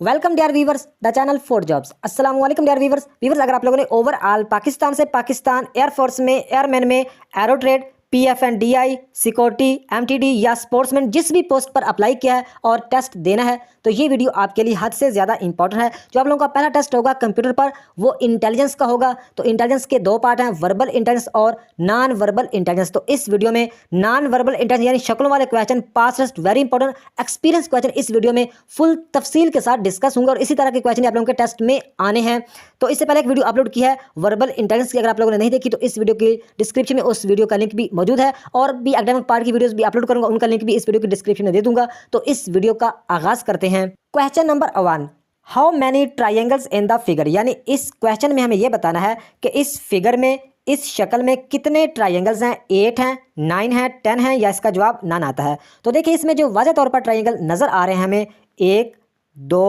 Welcome dear viewers the channel for jobs. अस्सलाम वालेकुम dear viewers अगर आप लोगों ने ओवरऑल पाकिस्तान से पाकिस्तान एयरफोर्स में एयरमैन में arrow trade PFNDI security MTD या स्पोर्ट्समैन जिस भी पोस्ट पर अप्लाई किया है और टेस्ट देना है तो ये वीडियो आपके लिए हद से ज़्यादा इंपॉर्टेंट है। जो आप लोगों का पहला टेस्ट होगा कंप्यूटर पर वो इंटेलिजेंस का होगा। तो इंटेलिजेंस के दो पार्ट हैं, वर्बल इंटेलिजेंस और नॉन वर्बल इंटेलिजेंस। तो इस वीडियो में नॉन वर्बल इंटेलिजेंस यानी शक्लों वाले क्वेश्चन, पास test very important experience question इस वीडियो में फुल तफसील के साथ डिस्कस होंगे और इसी तरह के क्वेश्चन आप लोगों के टेस्ट में आने हैं। तो इससे पहले एक वीडियो अपलोड की है वर्बल इंटेलिजेंस की, अगर आप लोगों ने नहीं देखी तो इस वीडियो की डिस्क्रिप्शन में उस वीडियो का लिंक भी मौजूद है और भी एकेडमिक पार्ट की वीडियोस भी अपलोड करूंगा, उनका लिंक भी इस वीडियो की डिस्क्रिप्शन में दे दूंगा। तो इस वीडियो का आगाज करते हैं। Question number 1, how many triangles in the figure, यानी इस क्वेश्चन में हमें यह बताना है कि इस फिगर में, इस शक्ल में कितने ट्राइंगल्स हैं। 8 हैं, 9 हैं, 10 हैं या इसका जवाब नन आता है। तो देखिए इसमें जो वाज़ेह तौर पर ट्राइंगल नज़र आ रहे हैं हमें 1 2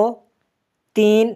3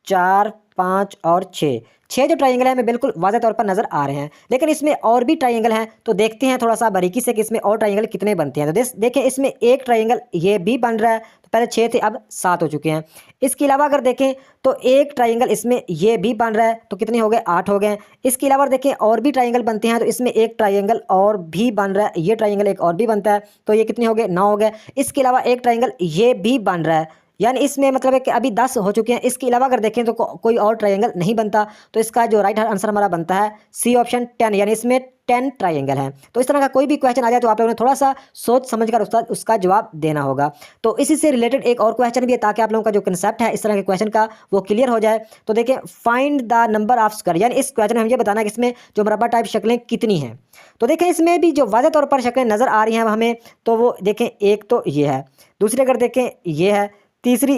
4 5 और 6 जो ट्राइंगल है हमें बिल्कुल वाज़ेह तौर पर नज़र आ रहे हैं। लेकिन इसमें और भी ट्राइंगल हैं तो देखते हैं थोड़ा सा बारीकी से कि इसमें और ट्राइंगल कितने बनते हैं। तो देखें इसमें एक ट्राइंगल ये भी बन रहा है, तो पहले 6 थे अब 7 हो चुके हैं। इसके अलावा अगर देखें तो एक ट्राइंगल इसमें ये भी बन रहा है, तो कितने हो गए 8 हो गए। इसके अलावा देखें और भी ट्राइंगल बनते हैं, तो इसमें एक ट्राइंगल और भी बन रहा है, ये ट्राइंगल एक और भी बनता है, तो ये कितने हो गए 9 हो गए। इसके अलावा एक ट्राइंगल ये भी बन रहा है, यानी इसमें मतलब है कि अभी 10 हो चुके हैं। इसके अलावा अगर देखें तो कोई और ट्रायंगल नहीं बनता, तो इसका जो राइट आंसर हमारा बनता है सी ऑप्शन 10, यानी इसमें 10 ट्रायंगल हैं। तो इस तरह का कोई भी क्वेश्चन आ जाए तो आप लोगों ने थोड़ा सा सोच समझकर उसका जवाब देना होगा। तो इसी से रिलेटेड एक और क्वेश्चन भी है ताकि आप लोगों का जो कंसेप्ट है इस तरह के क्वेश्चन का वो क्लियर हो जाए। तो देखें find the number of square, यानी इस क्वेश्चन में हम ये बताना है कि इसमें जो मुरब्बा टाइप शक्लें कितनी हैं। तो देखें इसमें भी जो वाज़ेह तौर पर शक्लें नज़र आ रही हैं हमें, तो वो देखें एक तो ये है, दूसरी अगर देखें ये है, तीसरी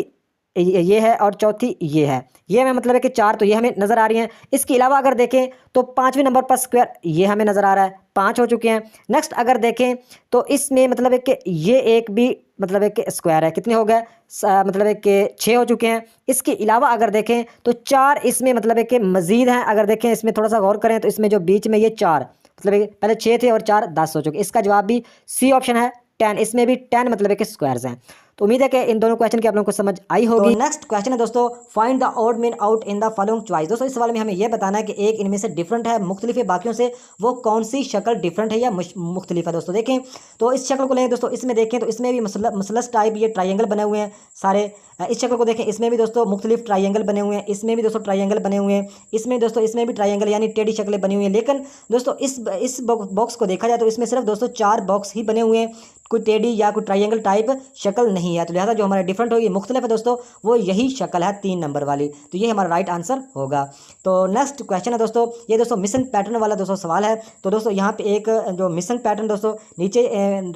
ये है और चौथी ये है। ये हमें मतलब है कि 4 तो ये हमें नज़र आ रही हैं। इसके अलावा अगर देखें तो 5वें नंबर पर स्क्वायर ये हमें नज़र आ रहा है, 5 हो चुके हैं। नेक्स्ट अगर देखें तो इसमें मतलब है कि ये एक भी मतलब है कि स्क्वायर है, कितने हो गए मतलब है कि 6 हो चुके हैं। इसके अलावा अगर देखें तो 4 इसमें मतलब है कि मज़ीद हैं। अगर देखें इसमें थोड़ा सा गौर करें तो इसमें जो बीच में ये 4 मतलब है पहले 6 थे और 4 10 हो चुके। इसका जवाब भी सी ऑप्शन है 10, इसमें भी 10 मतलब है कि स्क्वायर्स हैं। तो उम्मीद है कि इन दोनों क्वेश्चन की आप लोगों को समझ आई होगी। तो नेक्स्ट क्वेश्चन है दोस्तों, find the odd mean out in the following choice. दोस्तों इस सवाल में हमें यह बताना है कि एक इनमें से डिफरेंट है, मुख्तलिफ है बाकियों से, वो कौन सी शक्ल डिफरेंट है या मुख्तलिफ है। दोस्तों देखें तो इस शक्ल को लें दोस्तों, इसमें देखें तो इसमें भी मसलस टाइप ये ट्राइंगल बने हुए हैं सारे। इस शक्ल को देखें, इसमें भी दोस्तों मुख्तलिफ ट्राइंगल बने हुए हैं, इसमें भी दोस्तों ट्राइंगल बने हुए हैं, इसमें दोस्तों इसमें भी ट्राइंगल यानी टेढ़ी शक्लें बनी हुई हैं। लेकिन दोस्तों इस बॉक्स को देखा जाए तो इसमें सिर्फ दोस्तों 4 बॉक्स ही बने हुए हैं, कोई टेढ़ी या कोई ट्राइंगल टाइप शक्ल नहीं है। तो लिहाजा जो हमारे डिफरेंट होगी मुख्तलिफ है दोस्तों, वो यही शक्ल है 3 नंबर वाली। तो ये हमारा राइट आंसर होगा। तो नेक्स्ट क्वेश्चन है दोस्तों, ये दोस्तों मिसिंग पैटर्न वाला दोस्तों सवाल है। तो दोस्तों यहाँ पे एक जो मिसिंग पैटर्न दोस्तों नीचे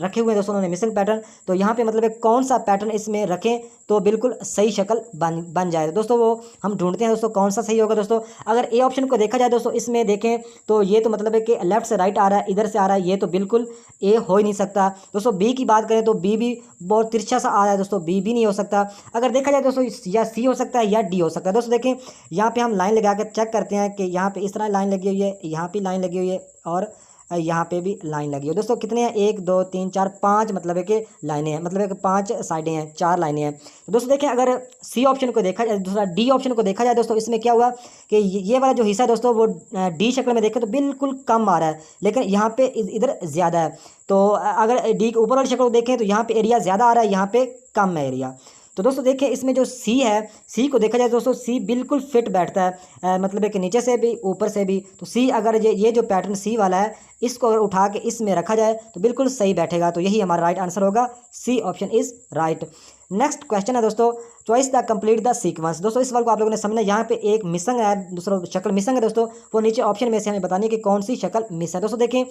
रखे हुए हैं दोस्तों उन्होंने मिसिंग पैटर्न, तो यहाँ पे मतलब कौन सा पैटर्न इसमें रखें तो बिल्कुल सही शक्ल बन जाए। दोस्तों वो हम ढूंढते हैं दोस्तों कौन सा सही होगा। दोस्तों अगर ए ऑप्शन को देखा जाए दोस्तों, इसमें देखें तो ये तो मतलब है कि लेफ्ट से राइट आ रहा है, इधर से आ रहा है, ये तो बिल्कुल ए हो ही नहीं सकता। दोस्तों बी की बात करें तो बी भी बहुत तिरछा सा आ रहा है दोस्तों, बी भी नहीं हो सकता। अगर देखा जाए दोस्तों या सी हो सकता है या डी हो सकता है। दोस्तों देखें यहाँ पे हम लाइन लगा कर चेक करते हैं कि यहाँ पे इस तरह लाइन लगी हुई है, यहाँ पे लाइन लगी हुई है और यहाँ पे भी लाइन लगी है। दोस्तों कितने हैं 1 2 3 4 5 मतलब है कि लाइनें हैं, मतलब है कि 5 साइडें हैं, 4 लाइनें हैं। तो दोस्तों देखें अगर सी ऑप्शन को देखा जाए, दूसरा डी ऑप्शन को देखा जाए दोस्तों, इसमें क्या हुआ कि ये वाला जो हिस्सा है दोस्तों वो डी शक्ल में देखें तो बिल्कुल कम आ रहा है, लेकिन यहाँ पे इधर ज़्यादा है। तो अगर डी के ऊपर वाली शक्ल को देखें तो यहाँ पे एरिया ज़्यादा आ रहा है, यहाँ पे कम है एरिया। तो दोस्तों देखिए इसमें जो सी है, सी को देखा जाए दोस्तों सी बिल्कुल फिट बैठता है, मतलब है कि नीचे से भी ऊपर से भी। तो सी अगर ये जो पैटर्न सी वाला है इसको अगर उठा के इसमें रखा जाए तो बिल्कुल सही बैठेगा। तो यही हमारा राइट आंसर होगा, C option is right. Next question है दोस्तों, choice the complete the sequence. दोस्तों इस सवाल को आप लोगों ने समझना, यहाँ पे एक मिसिंग है, दूसरा शक्ल मिसिंग है दोस्तों, वो नीचे ऑप्शन में से हमें बतानी है कि कौन सी शक्ल मिस है। दोस्तों देखें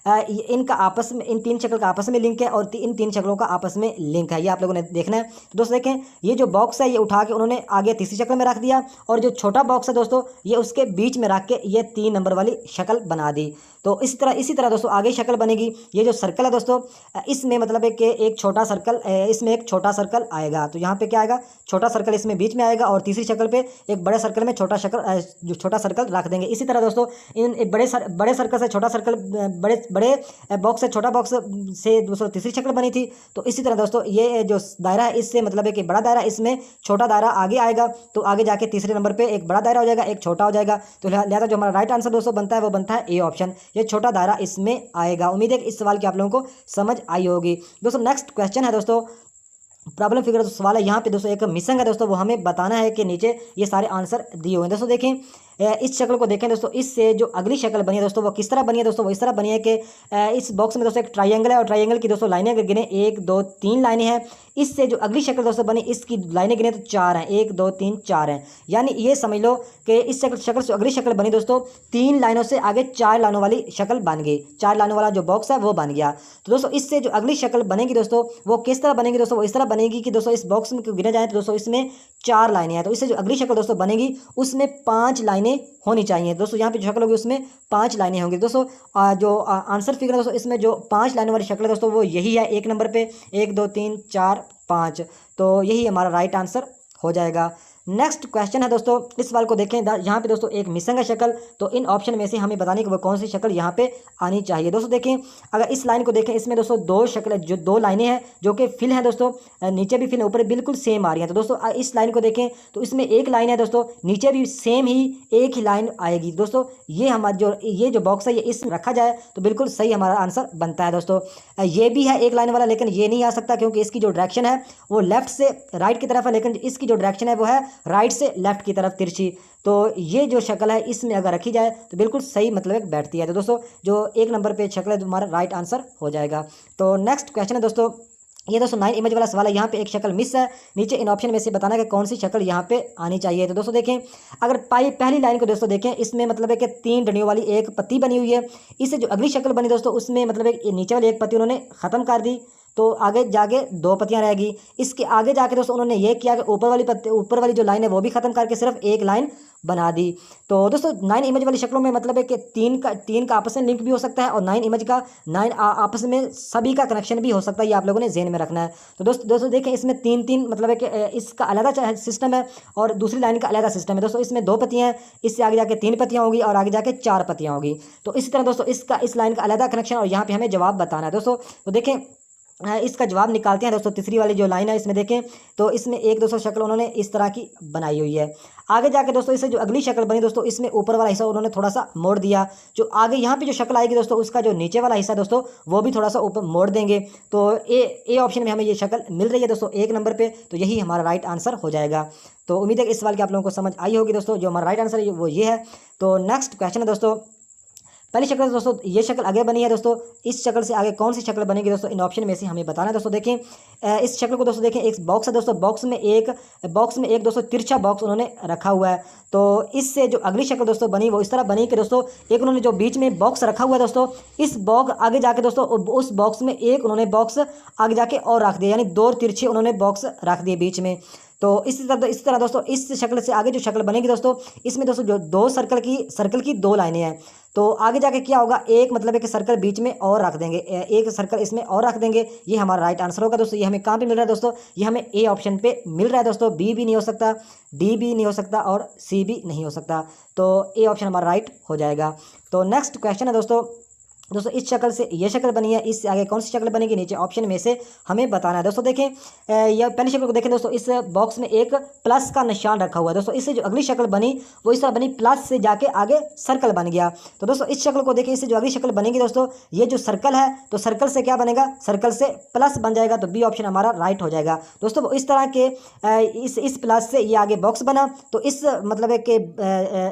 इनका आपस में, इन 3 शक्ल का आपस में लिंक है और इन 3 शक्लों का आपस में लिंक है, ये आप लोगों ने देखना है। तो दोस्तों देखें ये जो बॉक्स है ये उठा के उन्होंने आगे तीसरी शक्ल में रख दिया और जो छोटा बॉक्स है दोस्तों ये उसके बीच में रख के ये 3 नंबर वाली शक्ल बना दी। तो इसी तरह दोस्तों आगे शक्ल बनेगी। ये जो सर्कल है दोस्तों, इसमें मतलब है कि एक छोटा सर्कल, इसमें एक छोटा सर्कल आएगा। तो यहाँ पे क्या आएगा, छोटा सर्कल इसमें बीच में आएगा और तीसरी शक्ल पे एक बड़े सर्कल में छोटा सर्कल रख देंगे। इसी तरह दोस्तों इन एक बड़े सर्कल से छोटा सर्कल, बड़े बड़े बॉक्स से छोटा बॉक्स से दोस्तों तीसरी शक्ल बनी थी। तो इसी तरह दोस्तों ये जो दायरा है, इससे मतलब है कि बड़ा दायरा, इसमें छोटा दायरा आगे आएगा, तो आगे जाके तीसरे नंबर पे एक बड़ा दायरा हो जाएगा, एक छोटा हो जाएगा। तो लिहाजा जो हमारा राइट आंसर दोस्तों बनता है वो बनता है ए ऑप्शन, ये छोटा दायरा इसमें आएगा। उम्मीद है कि इस सवाल की आप लोगों को समझ आई होगी। दोस्तों नेक्स्ट क्वेश्चन है दोस्तों, प्रॉब्लम फिगर सवाल है। यहाँ पे दोस्तों एक मिसिंग है दोस्तों, वो हमें बताना है कि नीचे ये सारे आंसर दिए हुए हैं। दोस्तों देखें, इस शक्ल को देखें दोस्तों, इससे जो अगली शक्ल बनी है दोस्तों वो किस तरह बनी है दोस्तों, वो इस तरह बनी है कि इस बॉक्स में दोस्तों एक ट्रायंगल है और ट्रायंगल की दोस्तों लाइनें अगर गिने 1 2 3 लाइनें हैं। इससे जो अगली शक्ल दोस्तों बनी, इसकी लाइनें गिने तो 4 हैं, 1 2 3 4 हैं। यानी ये समझ लो कि इस शक्ल से अगली शक्ल बनी दोस्तों 3 लाइनों से आगे 4 लाइनों वाली शक्ल बन गई, 4 लाइनों वाला जो बॉक्स है वो बन गया। तो दोस्तों इससे जो अगली शक्ल बनेगी दोस्तों वो किस तरह बनेगी दोस्तों, वो इस तरह बनेगी कि दोस्तों इस बॉक्स में गिने जाए तो दोस्तों इसमें 4 लाइनें हैं। तो इससे जो अगली शक्ल दोस्तों बनेगी उसमें 5 लाइनें होनी चाहिए। दोस्तों यहाँ पे जो शक्ल होगी उसमें 5 लाइनें होंगी। दोस्तों जो आंसर फिगर है दोस्तों, इसमें जो 5 लाइनों वाली शक्ल है दोस्तों वो यही है, एक नंबर पे 1 2 3 4 5। तो यही हमारा राइट आंसर हो जाएगा। नेक्स्ट क्वेश्चन है दोस्तों, इस सवाल को देखें। यहाँ पे दोस्तों एक मिसिंग है शक्ल, तो इन ऑप्शन में से हमें बताने की वो कौन सी शक्ल यहाँ पे आनी चाहिए। दोस्तों देखें, अगर इस लाइन को देखें, इसमें दोस्तों 2 शक्ल, जो 2 लाइनें हैं जो कि फिल हैं दोस्तों, नीचे भी फिल, ऊपर बिल्कुल सेम आ रही हैं। तो दोस्तों इस लाइन को देखें तो इसमें एक लाइन है दोस्तों, नीचे भी सेम ही एक ही लाइन आएगी। दोस्तों ये जो बॉक्स है ये इस रखा जाए तो बिल्कुल सही हमारा आंसर बनता है। दोस्तों ये भी है एक लाइन वाला, लेकिन ये नहीं आ सकता क्योंकि इसकी जो डायरेक्शन है वो लेफ्ट से राइट की तरफ है, लेकिन इसकी जो डायरेक्शन है वो है राइट से लेफ्ट की तरफ तिरछी। तो ये जो शक्ल है इसमें अगर रखी जाए तो बिल्कुल सही मतलब बैठती है। तो दोस्तों जो एक नंबर पे शक्ल है तो हमारा राइट आंसर हो जाएगा। तो नेक्स्ट क्वेश्चन है दोस्तों, ये दोस्तों 9 इमेज वाला सवाल है। यहाँ पे एक शक्ल मिस है, नीचे इन ऑप्शन में से बताना है कि कौन सी शक्ल यहाँ पे आनी चाहिए। तो दोस्तों देखें, अगर पहली लाइन को दोस्तों देखें, इसमें मतलब है कि 3 डंडियों वाली एक पत्ती बनी हुई है। इससे जो अगली शक्ल बनी दोस्तों उसमें मतलब एक नीचे वाली एक पत्ती उन्होंने ख़त्म कर दी, तो आगे जाके 2 पत्तियां रहेगी। इसके आगे जाके दोस्तों उन्होंने ये किया कि ऊपर वाली जो लाइन है वो भी ख़त्म करके सिर्फ एक लाइन बना दी। तो दोस्तों 9 इमेज वाली शक्लों में मतलब है कि 3 का आपस में लिंक भी हो सकता है और 9 इमेज का 9 आपस में सभी का कनेक्शन भी हो सकता है। ये आप लोगों ने ज़हन में रखना है। तो दोस्तों देखें, इसमें 3 मतलब है कि इसका अलग सिस्टम है और दूसरी लाइन का अलग सिस्टम है। दोस्तों इसमें 2 पत्तियां हैं, इससे आगे जाके 3 पत्तियां होगी और आगे जाके 4 पत्तियां होगी। तो इसी तरह दोस्तों इस लाइन का अलग कनेक्शन और यहाँ पर हमें जवाब बताना है। दोस्तों तो देखें, इसका जवाब निकालते हैं दोस्तों। तीसरी वाली जो लाइन है इसमें देखें तो इसमें एक दोस्तों शक्ल उन्होंने इस तरह की बनाई हुई है। आगे जाके दोस्तों इससे जो अगली शक्ल बनी दोस्तों, इसमें ऊपर वाला हिस्सा उन्होंने थोड़ा सा मोड़ दिया। जो आगे यहाँ पे जो शक्ल आएगी दोस्तों, उसका जो नीचे वाला हिस्सा दोस्तों वो भी थोड़ा सा ऊपर मोड़ देंगे। तो ए ऑप्शन में हमें ये शक्ल मिल रही है दोस्तों एक नंबर पर, तो यही हमारा राइट आंसर हो जाएगा। तो उम्मीद है कि इस सवाल की आप लोगों को समझ आई होगी दोस्तों। जो हमारा राइट आंसर है वो ये है। तो नेक्स्ट क्वेश्चन है दोस्तों, पहली शक्ल दोस्तों ये शक्ल आगे बनी है दोस्तों, इस शक्ल से आगे कौन सी शक्ल बनेगी दोस्तों, इन ऑप्शन में से हमें बताना है। दोस्तों देखें, इस शक्ल को दोस्तों देखें, एक बॉक्स है दोस्तों, बॉक्स में एक दोस्तों तिरछा बॉक्स उन्होंने रखा हुआ है। तो इससे जो अगली शक्ल दोस्तों बनी वो इस तरह बनी कि दोस्तों एक उन्होंने जो बीच में बॉक्स रखा हुआ है दोस्तों, इस बॉक्स आगे जाके दोस्तों उस बॉक्स में एक उन्होंने बॉक्स आगे जाके और रख दिया, यानी 2 तिरछे उन्होंने बॉक्स रख दिए बीच में। तो इस तरह दोस्तों इस शक्ल से आगे जो शक्ल बनेगी दोस्तों, इसमें दोस्तों जो 2 सर्कल की 2 लाइनें हैं। तो आगे जाके क्या होगा, एक मतलब है कि सर्कल बीच में और रख देंगे, एक सर्कल इसमें और रख देंगे। ये हमारा राइट आंसर होगा दोस्तों। ये हमें कहाँ पे मिल रहा है दोस्तों, ये हमें ए ऑप्शन पे मिल रहा है दोस्तों। बी भी नहीं हो सकता, डी भी नहीं हो सकता और सी भी नहीं हो सकता। तो ए ऑप्शन हमारा राइट हो जाएगा। तो नेक्स्ट क्वेश्चन है दोस्तों इस शक्ल से ये शक्ल बनी है, इससे आगे कौन सी शक्ल बनेगी, नीचे ऑप्शन में से हमें बताना है। दोस्तों देखें, यह पहली शक्ल को देखें दोस्तों, इस बॉक्स में एक प्लस का निशान रखा हुआ है दोस्तों। इससे जो अगली शक्ल बनी वो इस तरह बनी, प्लस से जाके आगे सर्कल बन गया। तो दोस्तों इस शक्ल को देखें, इससे जो अगली शक्ल बनेगी दोस्तों, ये जो सर्कल है तो सर्कल से क्या बनेगा, सर्कल से प्लस बन जाएगा। तो बी ऑप्शन हमारा राइट हो जाएगा दोस्तों। इस तरह के इस प्लस से ये आगे बॉक्स बना, तो इस मतलब है कि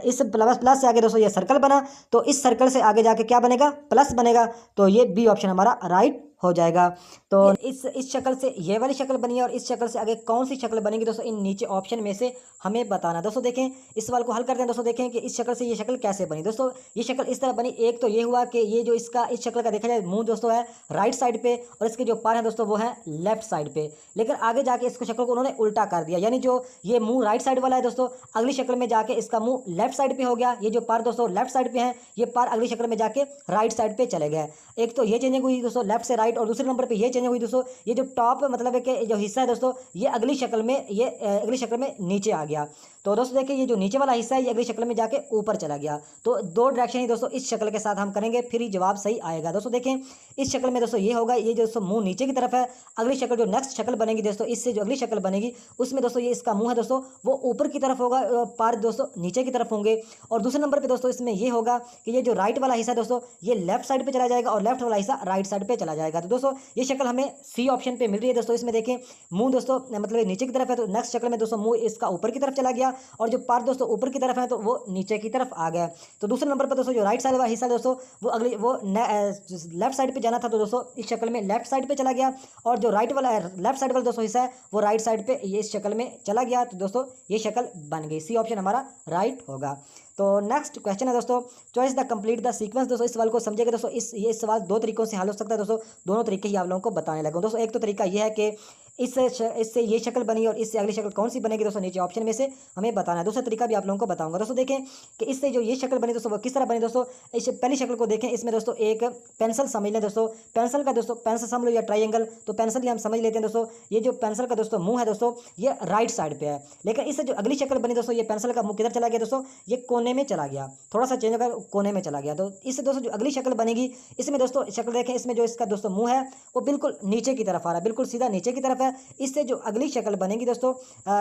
इस प्लस से आगे दोस्तों ये सर्कल बना, तो इस सर्कल से आगे जाके क्या बनेगा, प्लस बनेगा। तो ये बी ऑप्शन हमारा राइट हो जाएगा। तो इस शक्ल से ये वाली शक्ल बनी है और इस शक्ल से आगे कौन सी शक्ल बनेगी दोस्तों, इन नीचे ऑप्शन में से हमें बताना। दोस्तों देखें, इस सवाल को हल करते हैं। दोस्तों देखें कि इस शक्ल से ये शक्ल कैसे बनी। दोस्तों ये शक्ल इस तरह बनी। एक तो ये हुआ कि ये जो इसका इस शक्ल का देखा जाए मुंह दोस्तों है राइट साइड पे और इसके जो पर है दोस्तों वो है लेफ्ट साइड पे। लेकिन आगे जाके इसको शक्ल को उन्होंने उल्टा कर दिया, यानी जो ये मुंह राइट साइड वाला है दोस्तों, अगली शक्ल में जाके इसका मुंह लेफ्ट साइड पे हो गया। ये जो पर दोस्तों लेफ्ट साइड पे है, ये पर अगली शक्ल में जाके राइट साइड पे चले गए। एक तो ये चेंजिंग हुई दोस्तों लेफ्ट से राइट, और दूसरे नंबर पे ये चेंजिंग हुई दोस्तों, ये जो टॉप मतलब है कि जो हिस्सा है दोस्तों, ये अगली शक्ल में अगली शक्ल में नीचे आ गया। तो दोस्तों देखिए, ये जो नीचे वाला हिस्सा है ये अगली शक्ल में जाके ऊपर चला गया। तो दो डायरेक्शन ही दोस्तों इस शक्ल के साथ हम करेंगे, फिर ही जवाब सही आएगा। दोस्तों देखें, इस शक्ल में दोस्तों ये होगा, ये जो दोस्तों मुंह नीचे की तरफ है। अगली शक्ल जो नेक्स्ट शक्ल बनेगी दोस्तों, इससे जो अगली शक्ल बनेगी उसमें दोस्तों ये इसका मुंह है दोस्तों वो ऊपर की तरफ होगा, पर दोस्तों नीचे की तरफ होंगे। और दूसरे नंबर पे दोस्तों इसमें ये होगा कि ये जो राइट वाला हिस्सा दोस्तों ये लेफ्ट साइड पे चला जाएगा और लेफ्ट वाला हिस्सा राइट साइड पे चला जाएगा। तो दोस्तों ये शक्ल हमें सी ऑप्शन पे मिल रही है। दोस्तों इसमें देखें, मुंह दोस्तों मतलब नीचे की तरफ है, तो नेक्स्ट शक्ल में दोस्तों मुंह इसका ऊपर की तरफ चला गया, और जो पर दोस्तों ऊपर की तरफ है तो वो नीचे की तरफ आ गया। तो दूसरे नंबर पर दोस्तों जो राइट साइड वाला हिस्सा दोस्तों वो लेफ्ट साइड पे जाना था, तो दोस्तों इस शक्ल में लेफ्ट साइड पे चला गया। और जो राइट वाला लेफ्ट साइड वाला दोस्तों हिस्सा है वो राइट साइड पे ये इस शक्ल में चला गया। तो दोस्तों ये शक्ल बन गई। सी ऑप्शन हमारा राइट होगा। तो नेक्स्ट क्वेश्चन है दोस्तों, choice the complete the sequence. दोस्तों इस सवाल को समझिएगा दोस्तों, ये सवाल दो तरीकों से हल हो सकता है दोस्तों। दोनों तरीके ही आप लोगों को बताने लगा दोस्तों। एक तो तरीका ये है कि इससे ये शक्ल बनी और इससे अगली शक्ल कौन सी बनेगी दोस्तों, नीचे ऑप्शन में से हमें बताना है। दूसरा तरीका भी आप लोगों को बताऊंगा। दोस्तों देखें कि इससे जो ये शक्ल बनी दोस्तों वो किस तरह बनी दोस्तों। इस पहली शक्ल को देखें, इसमें दोस्तों एक पेंसिल समझ लें दोस्तों। पेंसिल का दोस्तों पेंसिल समझ लो या ट्राइंगल, तो पेंसिल ही हम समझ लेते हैं दोस्तों। ये जो पेंसिल का दोस्तों मुंह है दोस्तों ये राइट साइड पे है, लेकिन इससे जो अगली शक्ल बनी दोस्तों, ये पेंसिल का मुंह किधर चला गया दोस्तों, ये कोने में चला गया, थोड़ा सा चेंज होकर कोने में चला गया। तो इससे दोस्तों जो अगली शक्ल बनेगी, इसमें दोस्तों शक्ल देखें, इसमें जो इसका दोस्तों मुंह है वो बिल्कुल नीचे की तरफ आ रहा है, बिल्कुल सीधा नीचे की तरफ है। इससे जो अगली शक्ल बनेगी दोस्तों,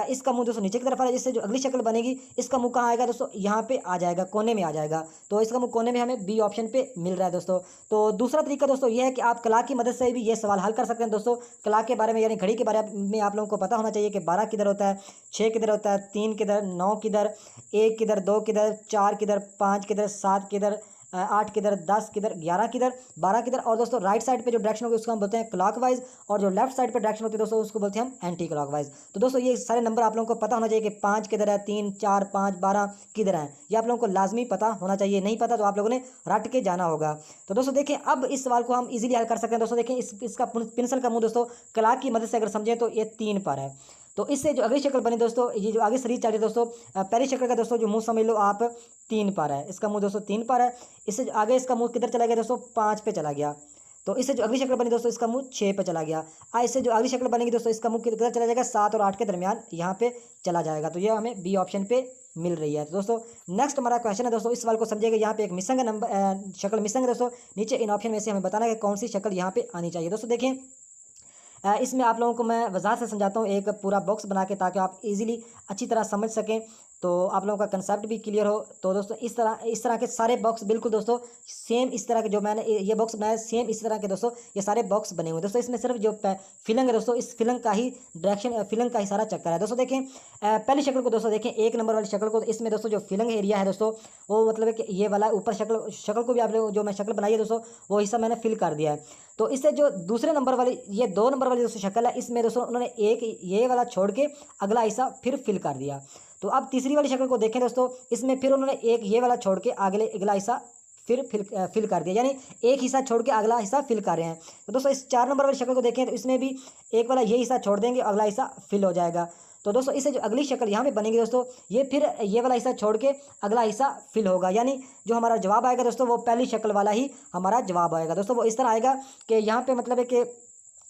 इसका मुंह दोस्तों नीचे की तरफ आ रहा है, जिससे जो अगली शक्ल बनेगी इसका मुंह कहाँ आएगा दोस्तों, यहाँ पे आ जाएगा, कोने में आ जाएगा। तो इसका मुंह कोने में हमें बी ऑप्शन पे मिल रहा है दोस्तों। तो दूसरा तरीका दोस्तों ये है कि आप कला की मदद से भी ये सवाल हल कर सकते हैं दोस्तों। कला के बारे में यानी घड़ी के बारे में आप लोगों को पता होना चाहिए कि 12 किधर होता है, 6 किधर होता है, 3 किधर, 9 किधर, 1 किधर, 2 किधर, 4 किधर, 5 किधर, 7 किधर, 8 किधर, 10 किधर, 11 किधर, 12 किधर। और दोस्तों राइट साइड पे जो डायरेक्शन होगी उसको हम बोलते हैं क्लॉकवाइज, और जो लेफ्ट साइड पे डायरेक्शन होती है दोस्तों उसको बोलते हैं हम एंटी क्लॉकवाइज। तो दोस्तों ये सारे नंबर आप लोगों को पता होना चाहिए कि 5 किधर है, 3, 4, 5, 12 किधर है, ये आप लोगों को लाजमी पता होना चाहिए। नहीं पता तो आप लोगों ने रट के जाना होगा। तो दोस्तों देखें, अब इस सवाल को हम इजीली हल कर सकते हैं। दोस्तों देखें, इसका पेंसिल का मुंह दोस्तों कला की मदद से अगर समझें तो ये 3 पर है। तो इससे जो अगली शक्ल बनी दोस्तों, ये जो आगे सीरीज चल रही है दोस्तों, पहली शक्ल का दोस्तों जो मुंह समझ लो आप 3 पर है, इसका मुंह दोस्तों 3 पर है। इससे जो आगे इसका मुंह किधर चला गया दोस्तों, 5 पे चला गया। तो इससे जो अगली शक्ल बनी दोस्तों इसका मुंह 6 पे चला गया। इससे जो अगली शक्ल बनेगी दोस्तों इसका मुंह किधर चला जाएगा, 7 और 8 के दरमियान यहाँ पे चला जाएगा। तो ये हमें बी ऑप्शन पे मिल रही है। तो दोस्तों नेक्स्ट हमारा क्वेश्चन है दोस्तों, इस सवाल को समझिएगा। यहाँ पे एक मिसिंग नंबर शक्ल मिसिंग है दोस्तों, नीचे इन ऑप्शन में से हमें बताना है कि कौन सी शक्ल यहाँ पे आनी चाहिए। दोस्तों देखें, इसमें आप लोगों को मैं वजाहत से समझाता हूँ एक पूरा बॉक्स बना के, ताकि आप इजीली अच्छी तरह समझ सकें, तो आप लोगों का कंसेप्ट भी क्लियर हो। तो दोस्तों इस तरह के सारे बॉक्स बिल्कुल दोस्तों सेम इस तरह के जो मैंने ये बॉक्स बनाया सेम इस तरह के दोस्तों ये सारे बॉक्स बने हुए दोस्तों। इसमें सिर्फ जो फिलिंग है दोस्तों, इस फिलिंग का ही डायरेक्शन, फिलिंग का ही सारा चक्कर है। दोस्तों देखें, पहली शक्ल को दोस्तों देखें, 1 नंबर वाली शक्ल को, तो इसमें दोस्तों जो फिलिंग एरिया है दोस्तों वो मतलब है कि ये वाला ऊपर शक्ल को भी आप लोग जो मैं शक्ल बनाई है दोस्तों वो हिस्सा मैंने फिल कर दिया है। तो इससे जो दूसरे नंबर वाली ये 2 नंबर वाली दोस्तों शक्ल है, इसमें दोस्तों उन्होंने एक ये वाला छोड़ के अगला हिस्सा फिर फिल कर दिया। तो अब तीसरी वाली शक्ल को देखें दोस्तों, इसमें फिर उन्होंने एक ये वाला छोड़ के अगला हिस्सा फिर फिल कर दिया, यानी एक हिस्सा छोड़ के अगला हिस्सा फिल कर रहे हैं। तो दोस्तों इस 4 नंबर वाली शक्ल को देखें तो इसमें भी एक वाला ये हिस्सा छोड़ देंगे, अगला हिस्सा फिल हो जाएगा। तो दोस्तों इससे जो अगली शक्ल यहाँ पे बनेगी दोस्तों, ये फिर ये वाला हिस्सा छोड़ के अगला हिस्सा फिल होगा, यानी जो हमारा जवाब आएगा दोस्तों वो पहली शक्ल वाला ही हमारा जवाब आएगा। दोस्तों वो इस तरह आएगा कि यहाँ पे मतलब है कि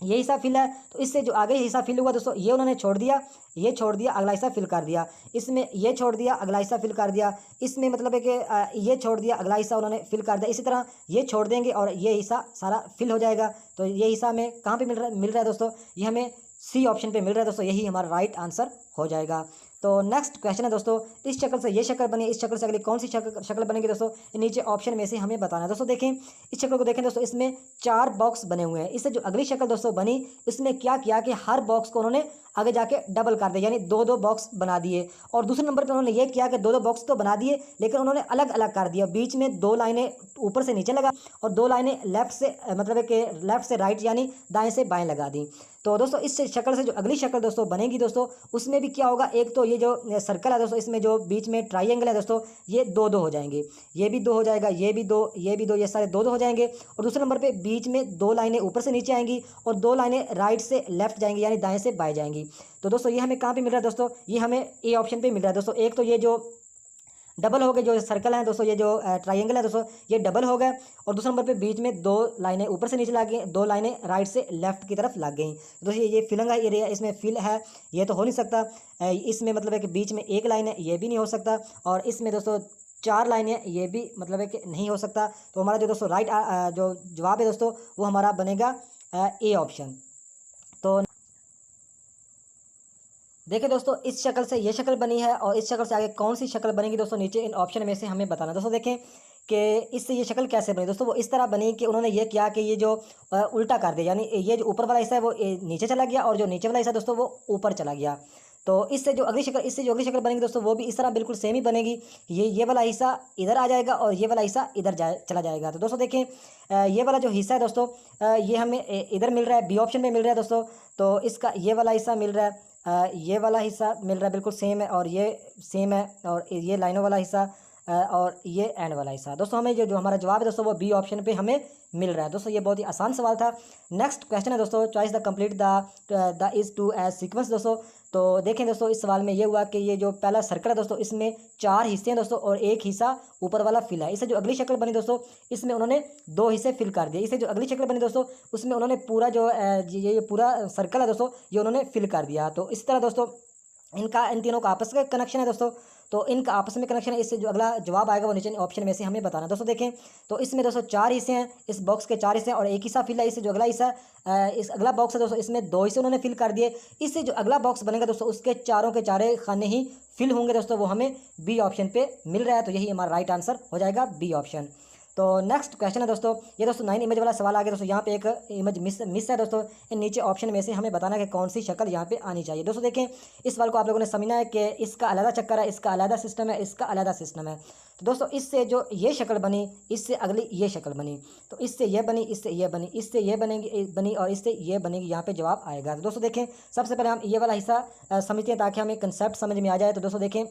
ये हिस्सा फिल है, तो इससे जो आगे हिस्सा फिल हुआ दोस्तों ये उन्होंने छोड़ दिया, ये छोड़ दिया, अगला हिस्सा फिल कर दिया। इसमें ये छोड़ दिया, अगला हिस्सा फिल कर दिया। इसमें मतलब है कि ये छोड़ दिया, अगला हिस्सा उन्होंने फिल कर दिया। इसी तरह ये छोड़ देंगे और ये हिस्सा सारा फिल हो जाएगा। तो ये हिस्सा हमें कहाँ पे मिल रहा है दोस्तों, ये हमें सी ऑप्शन पे मिल रहा है दोस्तों, यही हमारा राइट आंसर हो जाएगा। तो नेक्स्ट क्वेश्चन है दोस्तों, इस शक्ल से ये शक्ल बनी, इस शक्ल से अगली कौन सी शक्ल बनेगी दोस्तों, नीचे ऑप्शन में से हमें बताना है। दोस्तों देखें इस शक्ल को देखें दोस्तों, इसमें 4 बॉक्स बने हुए हैं। इससे जो अगली शक्ल दोस्तों बनी, इसमें क्या किया कि हर बॉक्स को उन्होंने आगे जाके डबल कर दिया, यानी 2-2 बॉक्स बना दिए। और दूसरे नंबर पर उन्होंने ये किया कि 2-2 बॉक्स तो बना दिए, लेकिन उन्होंने अलग अलग कर दिया। बीच में 2 लाइनें ऊपर से नीचे लगा और 2 लाइनें लेफ्ट से मतलब कि लेफ्ट से राइट यानी दाएं से बाएं लगा दी। तो दोस्तों इस शक्ल से जो अगली शक्ल दोस्तों बनेगी दोस्तों, उसमें भी क्या होगा, एक तो ये जो सर्कल है दोस्तों, इसमें जो बीच में ट्राइंगल है दोस्तों, ये 2-2 हो जाएंगे, ये भी 2 हो जाएगा, ये भी 2, ये भी 2, ये सारे 2-2 हो जाएंगे। और दूसरे नंबर पे बीच में 2 लाइनें ऊपर से नीचे आएंगी और 2 लाइनें राइट से लेफ्ट जाएंगी, यानी दाएं से बाएं जाएंगी। तो दोस्तों ये हमें कहाँ पे मिल रहा है दोस्तों, ये हमें ए ऑप्शन पे मिल रहा है दोस्तों। एक तो ये जो डबल हो गए, जो सर्कल है दोस्तों, ये जो ट्राइंगल है दोस्तों, ये डबल हो गए। और दूसरे नंबर पे बीच में 2 लाइनें ऊपर से नीचे लग गई, 2 लाइनें राइट से लेफ्ट की तरफ लग गई। दोस्तों ये फिलिंग है, ये इसमें फिल है, ये तो हो नहीं सकता। इसमें मतलब है कि बीच में 1 लाइन है, ये भी नहीं हो सकता। और इसमें दोस्तों 4 लाइनें, ये भी मतलब है कि नहीं हो सकता। तो हमारा जो दोस्तों राइट जो जवाब है दोस्तों, वो हमारा बनेगा ए ऑप्शन। तो देखिए दोस्तों इस शक्ल से ये शक्ल बनी है और इस शक्ल से आगे कौन सी शक्ल बनेगी दोस्तों, नीचे इन ऑप्शन में से हमें बताना। दोस्तों देखें कि इससे ये शक्ल कैसे बनी दोस्तों, वो इस तरह बनी कि उन्होंने ये किया कि ये जो उल्टा कर दिया, यानी ये जो ऊपर वाला हिस्सा है वो नीचे चला गया और जो नीचे वाला हिस्सा दोस्तों वो ऊपर चला गया। तो इससे जो अगली शक्ल बनेगी दोस्तों, वो भी इस तरह बिल्कुल सेम ही बनेगी। ये वाला हिस्सा इधर आ जाएगा और ये वाला हिस्सा इधर चला जाएगा। तो दोस्तों देखें ये वाला जो हिस्सा है दोस्तों, ये हमें इधर मिल रहा है, बी ऑप्शन में मिल रहा है दोस्तों। तो इसका ये वाला हिस्सा मिल रहा है, ये वाला हिस्सा मिल रहा है, बिल्कुल सेम है, और ये सेम है, और ये लाइनों वाला हिस्सा और ये एंड वाला हिस्सा। दोस्तों हमें जो हमारा जवाब है दोस्तों, वो बी ऑप्शन पे हमें मिल रहा है। दोस्तों ये बहुत ही आसान सवाल था। नेक्स्ट क्वेश्चन है दोस्तों, choice the complete the is to as sequence. दोस्तों तो देखें दोस्तों, इस सवाल में ये हुआ कि ये जो पहला सर्कल है दोस्तों, इसमें 4 हिस्से हैं दोस्तों और एक हिस्सा ऊपर वाला फिल है। इससे जो अगली शक्ल बनी दोस्तों, इसमें उन्होंने 2 हिस्से फिल कर दिए। इससे जो अगली शक्ल बनी दोस्तों, उसमें उन्होंने पूरा जो ये पूरा सर्कल है दोस्तों, ये उन्होंने फिल कर दिया। तो इस तरह दोस्तों इन तीनों का आपस का कनेक्शन है दोस्तों। तो इनका आपस में कनेक्शन है, इससे जो अगला जवाब आएगा वो नीचे ऑप्शन में से हमें बताना। दोस्तों देखें तो इसमें दोस्तों 4 हिस्से हैं, इस बॉक्स के 4 हिस्से हैं और एक हिस्सा फिल है। इससे जो अगला हिस्सा इस अगला बॉक्स है दोस्तों, इसमें 2 हिस्से उन्होंने फिल कर दिए। इससे जो अगला बॉक्स बनेगा दोस्तों, उसके चारों के चारे खाने ही फिल होंगे दोस्तों, वो हमें बी ऑप्शन पे मिल रहा है। तो यही हमारा राइट आंसर हो जाएगा, बी ऑप्शन। तो नेक्स्ट क्वेश्चन है दोस्तों, ये दोस्तों 9 इमेज वाला सवाल आ गया दोस्तों। यहाँ पे एक इमेज मिस है दोस्तों। इन नीचे ऑप्शन में से हमें बताना है कि कौन सी शक्ल यहाँ पे आनी चाहिए। दोस्तों देखें इस सवाल को आप लोगों ने समझना है कि इसका अलग चक्कर है, इसका अलग सिस्टम है, इसका अलग सिस्टम है। तो दोस्तों इससे जो ये शक्ल बनी, इससे अगली ये शक्ल बनी, तो इससे ये बनी, इससे ये बनी, इससे ये बनी और इससे ये बनेगी। यहाँ पे जवाब आएगा। तो दोस्तों देखें सबसे पहले हम ये वाला हिस्सा समझते हैं ताकि हमें कंसेप्ट समझ में आ जाए। तो दोस्तों देखें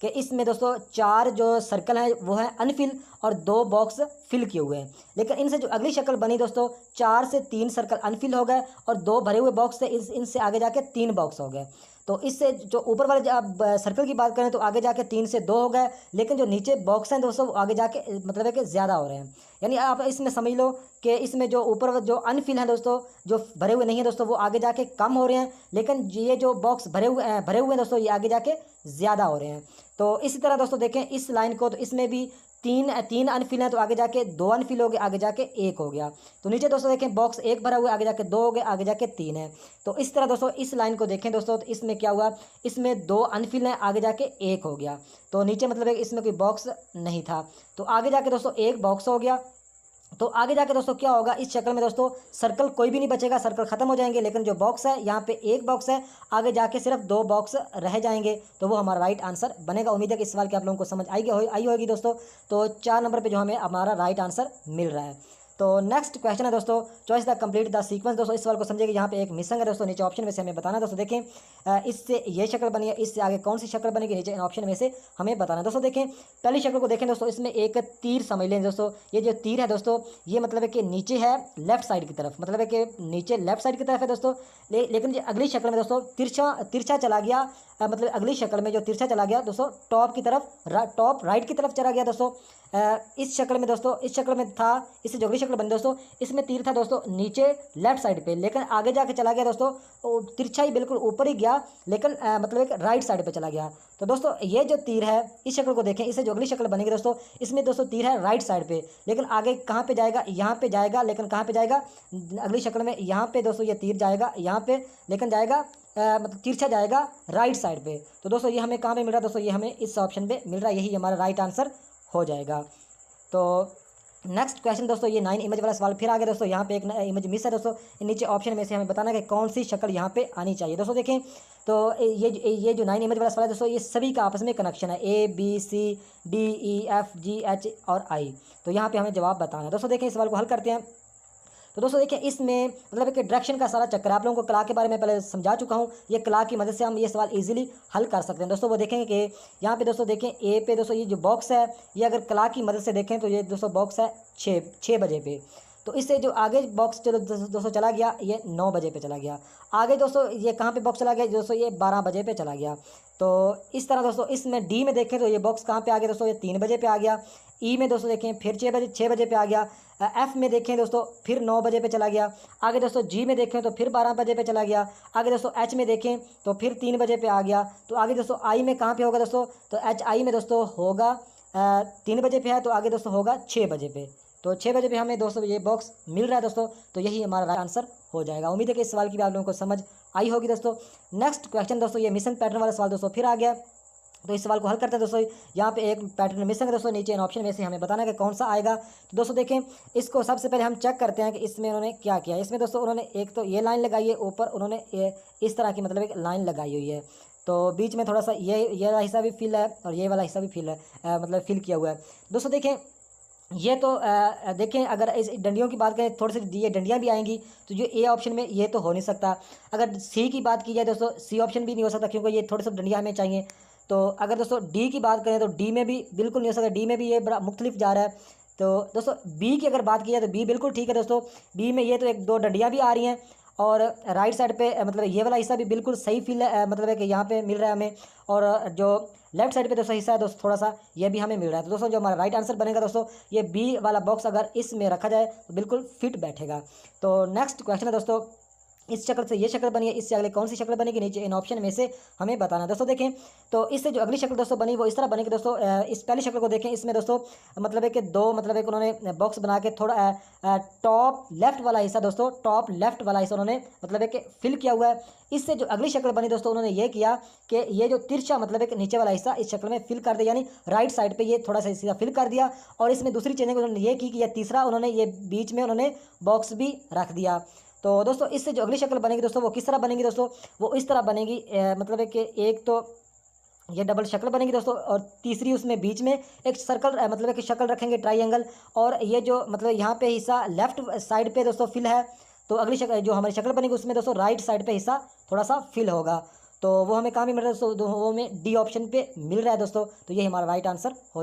कि इसमें दोस्तों 4 जो सर्कल हैं वो है अनफिल और 2 बॉक्स फिल किए हुए हैं। लेकिन इनसे जो अगली शक्ल बनी दोस्तों, 4 से 3 सर्कल अनफिल हो गए और 2 भरे हुए बॉक्स थे, इनसे आगे जाके 3 बॉक्स हो गए। तो इससे जो ऊपर वाले अब सर्कल की बात करें तो आगे जाके 3 से 2 हो गए, लेकिन जो नीचे बॉक्स हैं दोस्तों आगे जाके मतलब है कि ज़्यादा हो रहे हैं। यानी आप इसमें समझ लो कि इसमें जो ऊपर जो अनफिल हैं दोस्तों, जो भरे हुए नहीं हैं दोस्तों, वो आगे जाके कम हो रहे हैं, लेकिन ये जो बॉक्स भरे हुए हैं दोस्तों, ये आगे जाके ज़्यादा हो रहे हैं। तो इसी तरह दोस्तों देखें इस लाइन को, तो इसमें भी 3 अनफिल हैं, तो आगे जाके 2 अनफिल हो गए, आगे जाके 1 हो गया। तो नीचे दोस्तों देखें बॉक्स 1 भरा हुआ है, आगे जाके 2 हो गए, आगे जाके 3 है। तो इस तरह दोस्तों इस लाइन को देखें दोस्तों, तो इसमें क्या हुआ, इसमें 2 अनफिल हैं, आगे जाके 1 हो गया। तो नीचे मतलब है कि इसमें कोई बॉक्स नहीं था, तो आगे जाके दोस्तों 1 बॉक्स हो गया। तो आगे जाके दोस्तों क्या होगा, इस शक्ल में दोस्तों सर्कल कोई भी नहीं बचेगा, सर्कल खत्म हो जाएंगे, लेकिन जो बॉक्स है यहाँ पे 1 बॉक्स है, आगे जाके सिर्फ 2 बॉक्स रह जाएंगे। तो वो हमारा राइट आंसर बनेगा। उम्मीद है कि इस सवाल की आप लोगों को समझ आई होगी दोस्तों। तो 4 नंबर पे जो हमें हमारा राइट आंसर मिल रहा है। तो नेक्स्ट क्वेश्चन है दोस्तों, choice the complete the sequence. दोस्तों इस सवाल को समझिए कि यहाँ पे एक मिसिंग है दोस्तों, नीचे ऑप्शन में से हमें बताना है। दोस्तों देखें इससे ये शक्ल बनी है, इससे आगे कौन सी शक्ल बनेगी, नीचे इन ऑप्शन में से हमें बताना है। दोस्तों देखें पहली शक्ल को देखें दोस्तों, इसमें एक तीर समझ लें दोस्तों। ये जो तीर है दोस्तों, ये मतलब है कि नीचे है लेफ्ट साइड की तरफ, मतलब है कि नीचे लेफ्ट साइड की तरफ है दोस्तों। लेकिन ये अगली शक्ल में दोस्तों तिरछा चला गया, मतलब अगली शक्ल में जो तिरछा चला गया दोस्तों, टॉप की तरफ, टॉप राइट की तरफ चला गया दोस्तों। इस शक्ल में दोस्तों, इस शक्ल में था, इससे जो अगली शक्ल बनी दोस्तों, इसमें तीर था दोस्तों नीचे लेफ्ट साइड पे, लेकिन आगे जाके चला गया दोस्तों, तिरछा ही बिल्कुल ऊपर ही गया, लेकिन मतलब एक राइट साइड पे चला गया। तो दोस्तों ये जो तीर है, इस शक्ल को देखें, इससे जो अगली शक्ल बनेगी दोस्तों, इसमें दोस्तों तीर है राइट साइड पे, लेकिन आगे कहाँ पे जाएगा, यहाँ पे जाएगा, लेकिन कहाँ पे जाएगा, अगली शक्ल में यहाँ पे दोस्तों ये तीर जाएगा यहाँ पे, लेकिन जाएगा मतलब तिरछा जाएगा राइट साइड पे। तो दोस्तों ये हमें कहाँ पे मिल रहा है दोस्तों, ये हमें इस ऑप्शन पे मिल रहा है, यही हमारा राइट आंसर हो जाएगा। तो नेक्स्ट क्वेश्चन दोस्तों, ये 9 इमेज वाला सवाल फिर आ गया दोस्तों। यहाँ पे एक इमेज मिस है दोस्तों, नीचे ऑप्शन में से हमें बताना है कि कौन सी शक्ल यहाँ पे आनी चाहिए। दोस्तों देखें, तो ये जो 9 इमेज वाला सवाल है दोस्तों, ये सभी का आपस में कनेक्शन है, ABCDEFGH और I। तो यहाँ पे हमें जवाब बताना है। दोस्तों देखें, इस सवाल को हल करते हैं। तो दोस्तों देखिए, इसमें मतलब एक डायरेक्शन का सारा चक्कर है। आप लोगों को कला के बारे में पहले समझा चुका हूँ, ये कला की मदद से हम ये सवाल इजीली हल कर सकते हैं। दोस्तों वो देखेंगे कि यहाँ पे दोस्तों देखें ए पे दोस्तों ये जो बॉक्स है, ये अगर कला की मदद से देखें तो ये दोस्तों बॉक्स है 6 बजे पे। तो इससे जो आगे बॉक्स चलो दोस्तों चला गया, ये 9 बजे पे चला गया। आगे दोस्तों ये कहाँ पे बॉक्स चला गया दोस्तों, ये 12 बजे पे चला गया। तो इस तरह दोस्तों इसमें डी में देखें तो ये बॉक्स कहाँ पे आ गया दोस्तों, ये 3 बजे पे आ गया। ई में दोस्तों देखें फिर 6 बजे पे आ गया। एफ में देखें दोस्तों फिर 9 बजे पे चला गया। आगे दोस्तों जी में देखें तो फिर 12 बजे पे चला गया। आगे दोस्तों एच में देखें तो फिर 3 बजे पे आ गया। तो आगे दोस्तों आई में कहाँ पे होगा दोस्तों, तो एच आई में दोस्तों होगा 3 बजे पे है, तो आगे दोस्तों होगा 6 बजे पे। तो 6 बजे पे हमें दोस्तों ये बॉक्स मिल रहा है दोस्तों, तो यही हमारा राइट आंसर हो जाएगा। उम्मीद है कि इस सवाल की भी आप लोगों को समझ आई होगी दोस्तों। नेक्स्ट क्वेश्चन दोस्तों, ये मिशन पैटर्न वाला सवाल दोस्तों फिर आ गया। तो इस सवाल को हल करते हैं दोस्तों। यहाँ पे एक पैटर्न मिसिंग है दोस्तों, नीचे इन ऑप्शन में से हमें बताना है कि कौन सा आएगा। तो दोस्तों देखें, इसको सबसे पहले हम चेक करते हैं कि इसमें उन्होंने क्या किया। इसमें दोस्तों उन्होंने एक तो ये लाइन लगाई है, ऊपर उन्होंने इस तरह की मतलब एक लाइन लगाई हुई है। तो बीच में थोड़ा सा ये वाला हिस्सा भी फिल है और ये वाला हिस्सा भी फिल है, मतलब फिल किया हुआ है। दोस्तों देखें, ये तो देखें, अगर इस डंडियों की बात करें, थोड़ी सी ये डंडियाँ भी आएंगी, तो जो ए ऑप्शन में ये तो हो नहीं सकता। अगर सी की बात की जाए दोस्तों, सी ऑप्शन भी नहीं हो सकता, क्योंकि ये थोड़ी सी डंडियाँ हमें चाहिए। तो अगर दोस्तों डी की बात करें तो डी में भी बिल्कुल नहीं हो सकता, डी में भी ये बड़ा मुख्तलिफ जा रहा है। तो दोस्तों बी की अगर बात की जाए तो बी बिल्कुल ठीक है दोस्तों। बी में ये तो 1-2 डंडियाँ भी आ रही हैं, और राइट साइड पे मतलब ये वाला हिस्सा भी बिल्कुल सही फील है, मतलब है कि यहाँ पे मिल रहा है हमें। और जो लेफ्ट साइड पे दोस्तों हिस्सा है दोस्तों, थोड़ा सा ये भी हमें मिल रहा है। तो दोस्तों जो हमारा राइट आंसर बनेगा दोस्तों, ये बी वाला बॉक्स अगर इसमें रखा जाए तो बिल्कुल फिट बैठेगा। तो नेक्स्ट क्वेश्चन है दोस्तों, इस शक्ल से ये शक्ल बनी है, इससे अगले कौन सी शक्ल बनेगी, नीचे इन ऑप्शन में से हमें बताना है। दोस्तों देखें, तो इससे जो अगली शक्ल दोस्तों बनी वो इस तरह बनेगी दोस्तों। इस पहली शक्ल को देखें, इसमें दोस्तों मतलब है कि 2 मतलब एक उन्होंने बॉक्स बना के थोड़ा टॉप लेफ्ट वाला हिस्सा दोस्तों, टॉप लेफ्ट वाला हिस्सा उन्होंने मतलब है कि फिल किया हुआ है। इससे जो अगली शक्ल बनी दोस्तों, उन्होंने ये किया कि ये जो तिरछा मतलब एक नीचे वाला हिस्सा इस शक्ल में फिल कर दिया, यानी राइट साइड पे ये थोड़ा सा सीधा फिल कर दिया। और इसमें दूसरी चीज़ें उन्होंने ये की कि यह तीसरा उन्होंने ये बीच में उन्होंने बॉक्स भी रख दिया। तो दोस्तों इससे जो अगली शक्ल बनेगी दोस्तों, वो किस तरह बनेगी दोस्तों, वो इस तरह बनेगी। मतलब है कि एक तो ये डबल शक्ल बनेगी दोस्तों, और तीसरी उसमें बीच में एक सर्कल मतलब है कि शक्ल रखेंगे ट्राइंगल। और ये जो मतलब यहाँ पे हिस्सा लेफ्ट साइड पे दोस्तों फिल है। तो अगली शक्ल जो हमारी शक्ल बनेगी उसमें दोस्तों राइट साइड पे हिस्सा थोड़ा सा फिल होगा। तो वो हमें कहाँ भी मिल रहा है दोस्तों, वो हमें डी ऑप्शन पे मिल रहा है दोस्तों। तो ये हमारा राइट आंसर हो